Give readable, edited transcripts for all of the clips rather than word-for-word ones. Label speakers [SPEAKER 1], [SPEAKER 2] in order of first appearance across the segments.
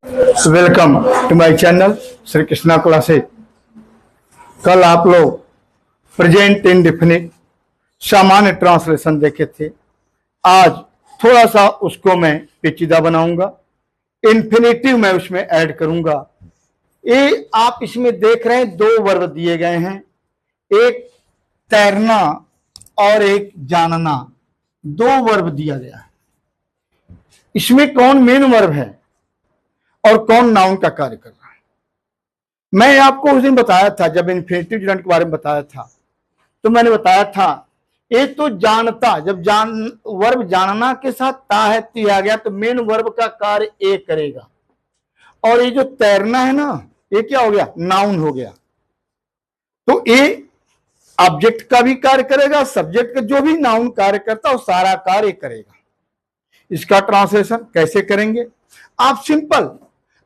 [SPEAKER 1] Welcome to my channel Shri Krishna classes. कल आप लोग प्रेजेंट इंडेफिनिट सामान्य ट्रांसलेशन देखे थे। आज थोड़ा सा उसको मैं पेचीदा बनाऊंगा, इन्फिनेटिव मैं उसमें ऐड करूंगा। ये आप इसमें देख रहे हैं, दो वर्ब दिए गए हैं, एक तैरना और एक जानना। दो वर्ब दिया गया है। इसमें कौन मेन वर्ब है और कौन नाउन का कार्य कर रहा है। मैं आपको उस दिन बताया था, जब इन्फिनेटिव जेरेंट के बारे में बताया था, तो मैंने बताया था ये तो जानता, जब वर्ब जानना के साथ ता है ती आ गया तो मेन वर्ब का कार्य ए करेगा। और ये जो तैरना है ना, ये क्या हो गया, नाउन हो गया। तो ए ऑब्जेक्ट का भी कार्य करेगा, सब्जेक्ट का जो भी नाउन कार्य करता है वो सारा कार्य करेगा। इसका ट्रांसलेशन कैसे करेंगे आप? सिंपल,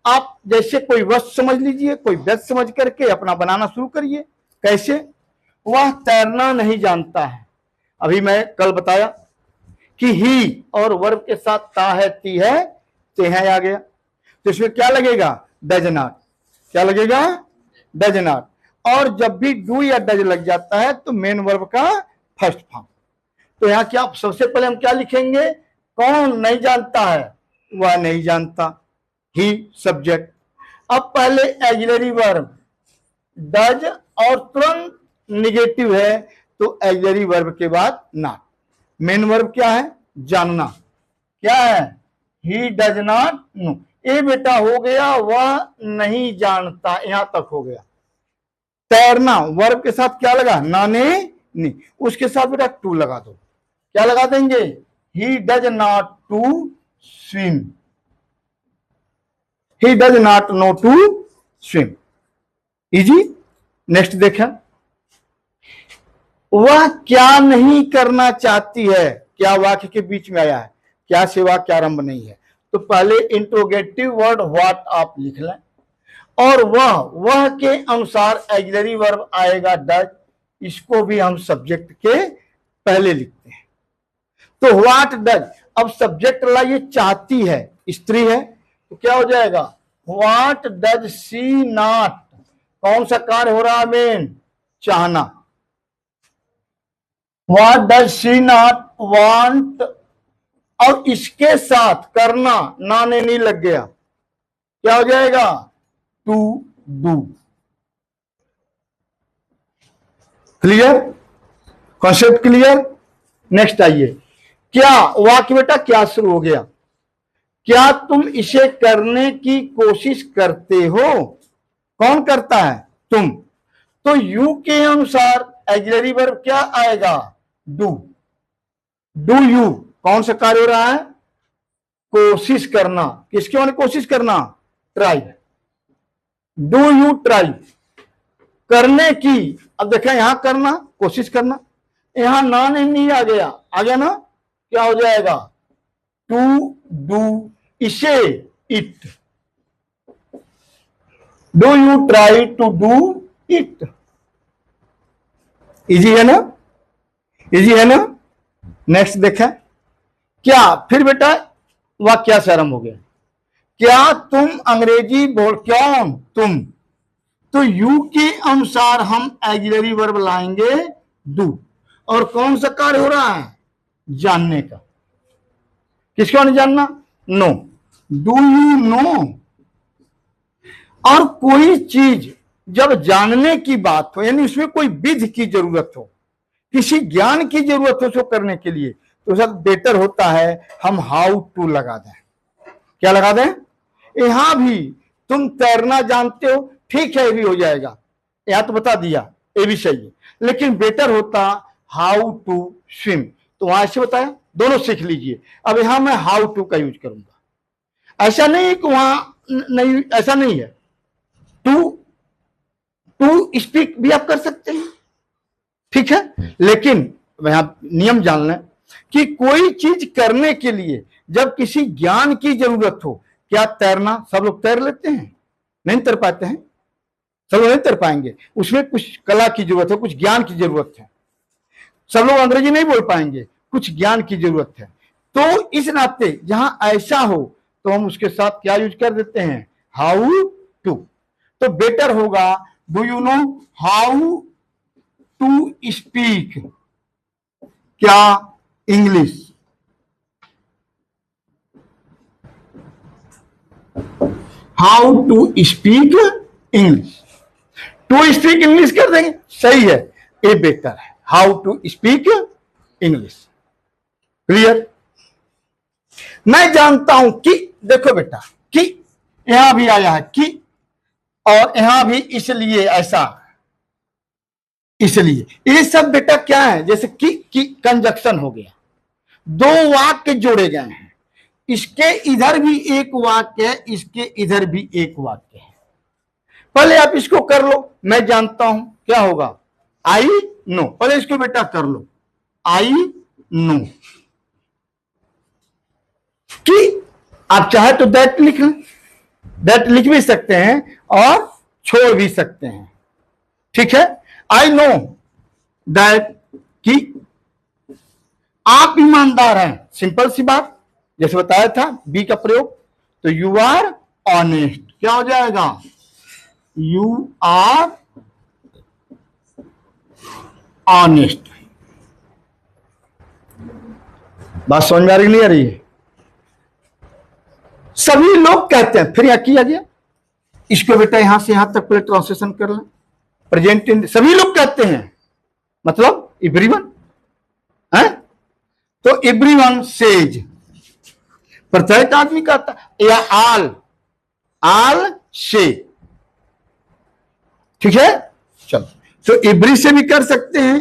[SPEAKER 1] आप जैसे कोई वस्तु समझ लीजिए, कोई व्यक्ति समझ करके अपना बनाना शुरू करिए। कैसे? वह तैरना नहीं जानता है। अभी मैं कल बताया कि ही और वर्ब के साथ ता है ती है ते है आ गया, तो इसमें क्या लगेगा, डज नॉट। क्या लगेगा, डज नॉट। और जब भी डू या डज लग जाता है तो मेन वर्ब का फर्स्ट फॉर्म। तो यहां क्या सबसे पहले हम क्या लिखेंगे, कौन नहीं जानता है, वह नहीं जानता, ही सब्जेक्ट। अब पहले ऑक्सिलरी वर्ब डज और तुरंत निगेटिव है तो ऑक्सिलरी वर्ब के बाद नॉट। मेन वर्ब क्या है, जानना। क्या है, ही डज नॉट नो। ये बेटा हो गया वह नहीं जानता, यहां तक हो गया। तैरना वर्ब के साथ क्या लगा, नाने नहीं, उसके साथ बेटा टू लगा दो। क्या लगा देंगे, he does not to swim. He does not know to swim. Easy. Next देखा, वह क्या नहीं करना चाहती है। क्या वाक्य के बीच में आया है, क्या से वाक्य आरंभ नहीं है, तो पहले इंट्रोगेटिव वर्ड व्हाट आप लिख लें, और वह के अनुसार ऑक्सिलरी वर्ब आएगा डज। इसको भी हम सब्जेक्ट के पहले लिखते हैं। तो व्हाट डज, अब सब्जेक्ट लाइए, चाहती है, स्त्री है, तो क्या हो जाएगा, व्हाट डज सी नॉट। कौन सा कार्य हो रहा है, मेन, चाहना। What does she not want, और इसके साथ करना, ना ने नहीं लग गया, क्या हो जाएगा, to do. Clear, concept clear. Next आइए, क्या वाक्य बेटा क्या शुरू हो गया, क्या तुम इसे करने की कोशिश करते हो। कौन करता है, तुम। तो यू के अनुसार ऑक्सिलरी वर्ब क्या आएगा, डू। डू यू, कौन सा कार्य हो रहा है, कोशिश करना। किसके माने कोशिश करना, ट्राई। डू यू ट्राई, करने की। अब देखें यहां करना, कोशिश करना, यहां ना नहीं आ गया ना, क्या हो जाएगा, टू डू इसे, it. Do you try to do it. Easy है ना, इजी है ना। नेक्स्ट देखा, क्या, फिर बेटा वाक्य से आरंभ हो गया, क्या तुम अंग्रेजी बोल, कौन, तुम। तो यू के अनुसार हम ऑक्सिलरी वर्ब लाएंगे डू, और कौन सा कार्य हो रहा है, जानने का। किसको नहीं जानना, नो। Do you no. और कोई चीज जब जानने की बात हो, यानी उसमें कोई विधि की जरूरत हो, किसी ज्ञान की जरूरत हो उसको करने के लिए, तो सब बेटर होता है हम हाउ टू लगा दें। क्या लगा दें, यहां भी तुम तैरना जानते हो, ठीक है ये भी हो जाएगा, यहां तो बता दिया ये भी सही है, लेकिन बेटर होता हाउ टू स्विम। तो वहां ऐसे बताया, दोनों सीख लीजिए। अब यहां मैं हाउ टू का यूज करूंगा। ऐसा नहीं है कि वहां नहीं, ऐसा नहीं है, टू स्पीक भी आप कर सकते हैं, ठीक है। लेकिन यहां नियम जान लें कि कोई चीज करने के लिए जब किसी ज्ञान की जरूरत हो, क्या तैरना सब लोग तैर लेते हैं, नहीं तैर पाते हैं, सब लोग नहीं तैर पाएंगे, उसमें कुछ कला की जरूरत है, कुछ ज्ञान की जरूरत है। सब लोग अंग्रेजी नहीं बोल पाएंगे, कुछ ज्ञान की जरूरत है। तो इस नाते जहां ऐसा हो तो हम उसके साथ क्या यूज कर देते हैं, हाउ टू। तो बेटर होगा, do you know how to speak क्या English. How to speak English, to speak English कर देंगे, सही है, ये बेटर है, how to speak English. Clear. मैं जानता हूं कि, देखो बेटा, कि यहां भी आया है कि, और यहां भी इसलिए, ऐसा इसलिए, ये सब बेटा क्या है, जैसे कि कंजक्शन हो गया, दो वाक्य जोड़े गए हैं, इसके इधर भी एक वाक्य है, इसके इधर भी एक वाक्य है। पहले आप इसको कर लो, मैं जानता हूं, क्या होगा, आई नो। पहले इसको बेटा कर लो, आई नो। कि आप चाहे तो दैट लिख लें, दैट लिख भी सकते हैं और छोड़ भी सकते हैं, ठीक है। आई नो दैट, कि आप ईमानदार हैं, सिंपल सी बात, जैसे बताया था बी का प्रयोग। तो यू आर ऑनेस्ट, क्या हो जाएगा, यू आर ऑनेस्ट। बात समझ में आ रही नहीं आ रही है। सभी लोग कहते हैं, फिर यहां किया गया, इसको बेटा यहां से यहां तक पहले ट्रांसलेशन कर लें, प्रेजेंट इन, सभी लोग कहते हैं, मतलब एवरीवन है, तो एवरीवन सेज, प्रत्येक आदमी कहता, या आल से, ठीक है। चलो, तो एवरी से भी कर सकते हैं।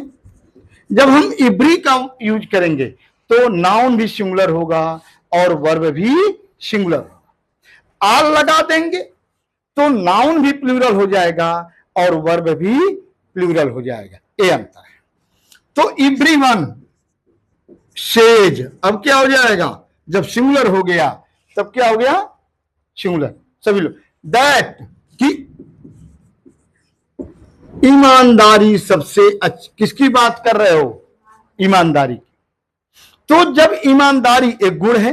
[SPEAKER 1] जब हम एवरी का यूज करेंगे तो नाउन भी सिंगुलर होगा और वर्ब भी सिंगुलर होगा। आल लगा देंगे तो नाउन भी प्लूरल हो जाएगा और वर्ब भी प्लूरल हो जाएगा, ये अंतर है। तो एवरीवन सेज, अब क्या हो जाएगा, जब सिंगुलर हो गया तब क्या हो गया, सिंगुलर, सभी लोग। दैट, कि ईमानदारी सबसे अच्छी, किसकी बात कर रहे हो, ईमानदारी। तो जब ईमानदारी एक गुण है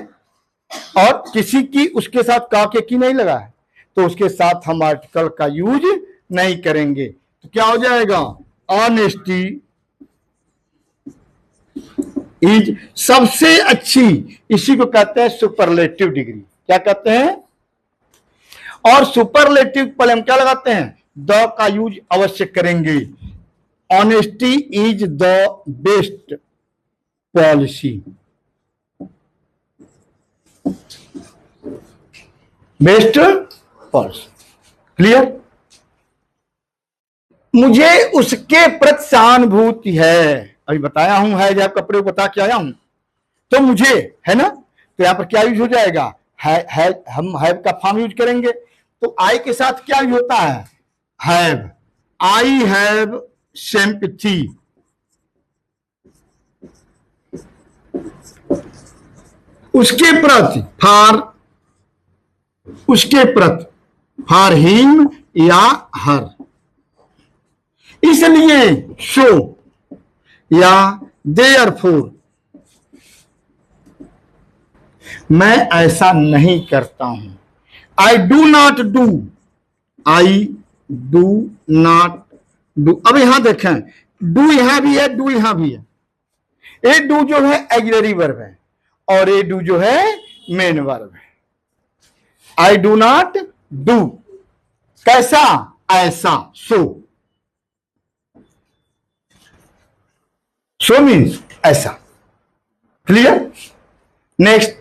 [SPEAKER 1] और किसी की उसके साथ का के की नहीं लगा है, तो उसके साथ हम आर्टिकल का यूज नहीं करेंगे, तो क्या हो जाएगा, ऑनेस्टी इज सबसे अच्छी, इसी को कहते हैं सुपरलेटिव डिग्री। क्या कहते हैं, और सुपरलेटिव पहले हम क्या लगाते हैं, द का यूज अवश्य करेंगे। Honesty is the best policy, best policy. Clear. मुझे उसके प्रति सहानुभूति है, अभी बताया हूं, है जब कपड़े बता के आया हूं, तो मुझे, है ना, तो यहां पर क्या यूज हो जाएगा, है, हम हैव का फॉर्म यूज करेंगे। तो आई के साथ क्या यूज होता है, हैव, आई हैव सिंपैथी, उसके प्रति, फॉर, उसके प्रति, फॉर हिम या हर, इसलिए सो या देयरफॉर मैं ऐसा नहीं करता हूं। I do not do, I do not do. अब यहां देखें, डू यहां भी है, डू यहां भी है। ए डू जो है ऑक्सिलरी वर्ब है और ए डू जो है मेन वर्ब है। आई डू नॉट डू, कैसा, ऐसा, सो मीन्स ऐसा। क्लियर। नेक्स्ट,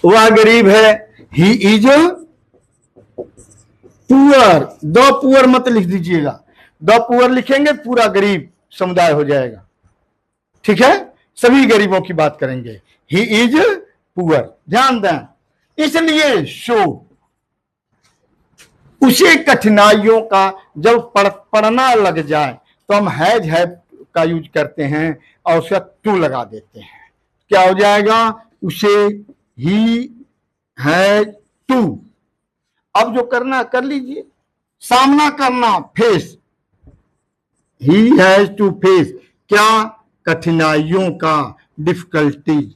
[SPEAKER 1] वह गरीब है, he is poor, the poor मत लिख दीजिएगा, द पुअर लिखेंगे पूरा गरीब समुदाय हो जाएगा, ठीक है, सभी गरीबों की बात करेंगे। ही इज पुअर, ध्यान दें, इसलिए शो, उसे कठिनाइयों का जब पढ़ना लग जाए तो हम हैव का यूज करते हैं और उसका टू लगा देते हैं, क्या हो जाएगा, उसे ही है टू। अब जो करना कर लीजिए, सामना करना, face, he has to face क्या, कठिनाइयों का, डिफिकल्टीज।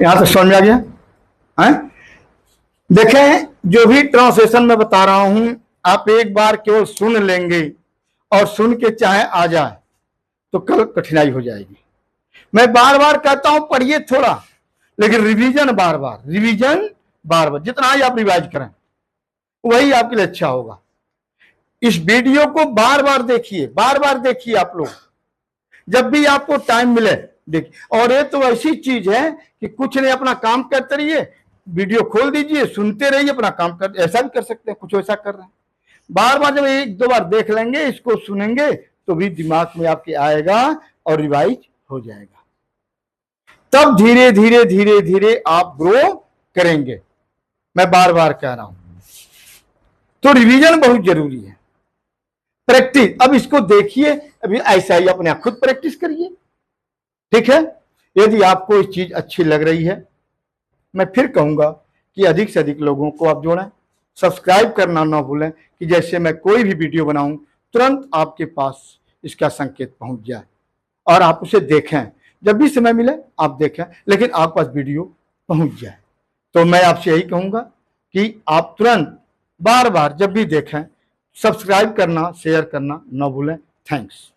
[SPEAKER 1] यहां तक समझ में आ गया है? देखें, जो भी ट्रांसलेशन में बता रहा हूं, आप एक बार केवल सुन लेंगे और सुन के चाहे आ जाए तो कल कठिनाई हो जाएगी। मैं बार बार कहता हूं पढ़िए थोड़ा, लेकिन रिवीजन बार बार जितना ही आप रिवाइज करें वही आपके लिए अच्छा होगा। इस वीडियो को बार बार देखिए आप लोग, जब भी आपको टाइम मिले देखिए। और ये तो ऐसी चीज है कि कुछ नहीं, अपना काम करते रहिए, वीडियो खोल दीजिए, सुनते रहिए, अपना काम कर, ऐसा भी कर सकते हैं, कुछ ऐसा कर रहे हैं। बार बार जब एक दो बार देख लेंगे, इसको सुनेंगे तो भी दिमाग में आपके आएगा और रिवाइज हो जाएगा। तब धीरे धीरे आप ग्रो करेंगे। मैं बार बार कह रहा हूं, तो रिवीजन बहुत जरूरी है, प्रैक्टिस। अब इसको देखिए, अभी ऐसा ही अपने आप खुद प्रैक्टिस करिए, ठीक है? यदि आपको इस चीज अच्छी लग रही है, मैं फिर कहूंगा कि अधिक से अधिक लोगों को आप जोड़ें, सब्सक्राइब करना ना भूलें कि जैसे मैं कोई भी वीडियो बनाऊं तुरंत आपके पास इसका संकेत पहुंच जाए और आप उसे देखें। जब भी समय मिले आप देखें, लेकिन आपके पास वीडियो पहुंच जाए। तो मैं आपसे यही कहूंगा कि आप तुरंत बार बार जब भी देखें सब्सक्राइब करना, शेयर करना ना भूलें। थैंक्स।